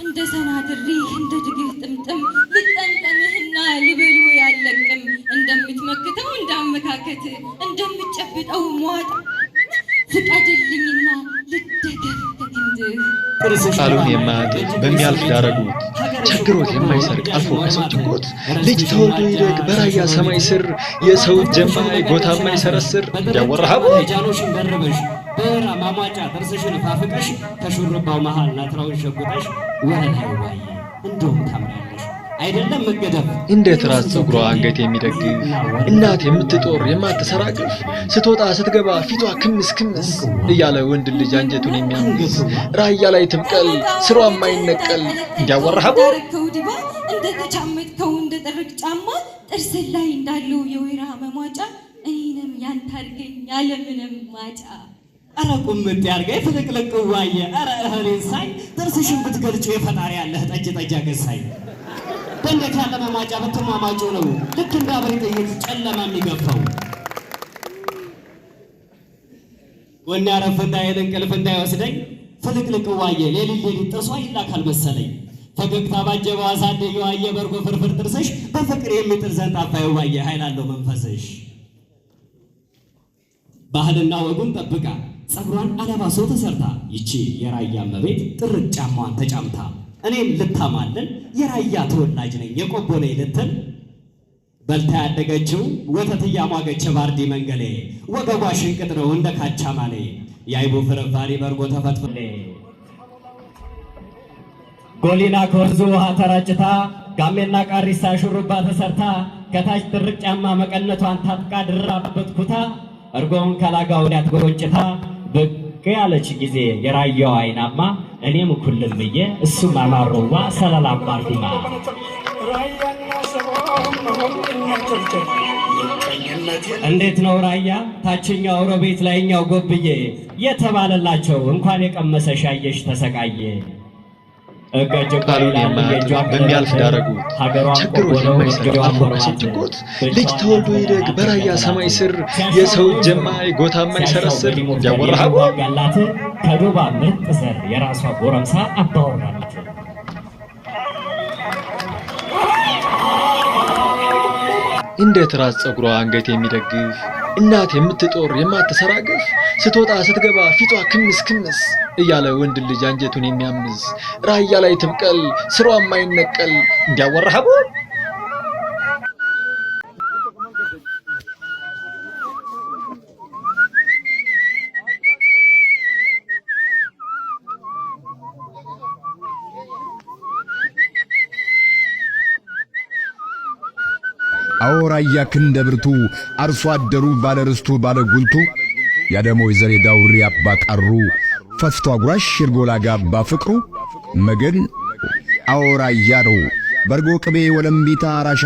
እንደ ሰናድሪ እንደ ድግህ ጥምጥም ልጠንጠምህና ልበሉ ያለቅም እንደምትመክተው እንዳመካከት እንደምትጨብጠው ሟጥ ፍቃድልኝና ልደገፍ በክንድህ ቃሉን የማያጥፍ በሚያልፍ ዳረጉት ችግሮት የማይሰርቅ አልፎ ከሰው ጭንቆት ልጅ ተወልዶ ይደግ በራያ ሰማይ ስር የሰው ጀማይ ጎታ የማይሰረስር ያወራሃቦ ጃኖሽን ደርበሽ በራ ማሟጫ ጥርስሽን ፋፍቀሽ ከሹርባው መሃል ናትራውን ሸጉጠሽ ወለላይ ዋይ እንደውም ታምራለሽ አይደለም መገደፍ እንዴት ራስ ፀጉሯ አንገት የሚደግፍ እናት የምትጦር የማትሰራቅፍ ስትወጣ ስትገባ ፊቷ ክምስ ክምስ እያለ ወንድ ልጅ አንጀቱን የሚያምስ ራያ ላይ ትብቀል ስሯ የማይነቀል እንዲያወራሃቦ እንደ ተጫመትከው እንደ ጥርቅ ጫማ ጥርስ ላይ እንዳለው የወይራ መሟጫ እኔንም ያንተ አድርገኝ ያለምንም ማጫ አረ ቁምጥ ያርገኝ ፍልቅልቅ ዋየ አረ እህሌን ሳይ ጥርስሽን ብትገልጪ የፈጣሪ ያለህ ጠጅ ጠጅ አገሳይ በእንዴት ያለ መሟጫ ብትሟሟጩ ነው ልክ እንደ አብሪ ጥይት ጨለማ የሚገፋው ወኔ አረፍ እንዳይል እንቅልፍ እንዳይወስደኝ ፍልቅልቅ ዋየ ሌሊት ጥርሷ ይላካል መሰለኝ ፈገግታ ባጀበው አሳደየው አየ በርጎ ፍርፍር ጥርስሽ በፍቅር የሚጥል ዘንጣፋ ዋየ ኃይል አለው መንፈስሽ ባህልና ወጉን ጠብቃ ጸጉሯን አለባሶ ተሰርታ ይቺ የራያ መቤት ጥርቅ ጫማዋን ተጫምታ እኔም ልታማልን የራያ ተወላጅ ነኝ የቆቦ ነኝ ልትል በልታ ያደገችው ወተት እያሟገች ባርዲ መንገሌ ወገቧ ሽንቅጥ ነው እንደ ካቻ ማሌ የአይቡ ፍርፋሪ በርጎ ተፈትፍሌ ጎሊና ከወንዙ ውሃ ተራጭታ ጋሜና ቃሪሳ ሹሩባ ተሰርታ ከታች ጥርቅ ጫማ መቀነቷን ታጥቃ ድራበት ኩታ እርጎውን ከላጋውን ያትጎጭታ ብቅ ያለች ጊዜ የራያው አይናማ እኔም ኩልም ብዬ እሱም አማሮዋ ሰላላም ባርቲማ እንዴት ነው ራያ ታችኛው ሮቤት ላይኛው ጎብዬ የተባለላቸው እንኳን የቀመሰሽ አየሽ ተሰቃየ ቃሉን የማያጥፍ በሚያልፍ ዳረጉት ችግሮት የማይሰርቅ አልፎ ከሰው ጭንቆት ልጅ ተወልዶ ይደግ በራያ ሰማይ ስር የሰው ጀማይ ጎታ የማይሰረስር ያወራሃቦ ያላት ከዱባ ምርጥ ዘር የራሷ ጎረምሳ አባወራላት እንዴት ራስ ፀጉሯ አንገት የሚደግፍ እናት የምትጦር የማትሰራቅፍ ስትወጣ ስትገባ ፊቷ ክምስ ክምስ እያለ ወንድ ልጅ አንጀቱን የሚያምስ ራያ ላይ ትብቀል ስሯ የማይነቀል እንዲያወራሃቦ አውራያ ክንደብርቱ አርሶ አደሩ ባለርስቱ ባለጉልቱ ያደሞይ ዘሬ ዳውሪ አባጣሩ ፈፍቷ ጉራሽ ሽርጎላ ጋባ ፍቅሩ መገን አውራያ ነው በርጎ ቅቤ ወለምቢታ አራሻ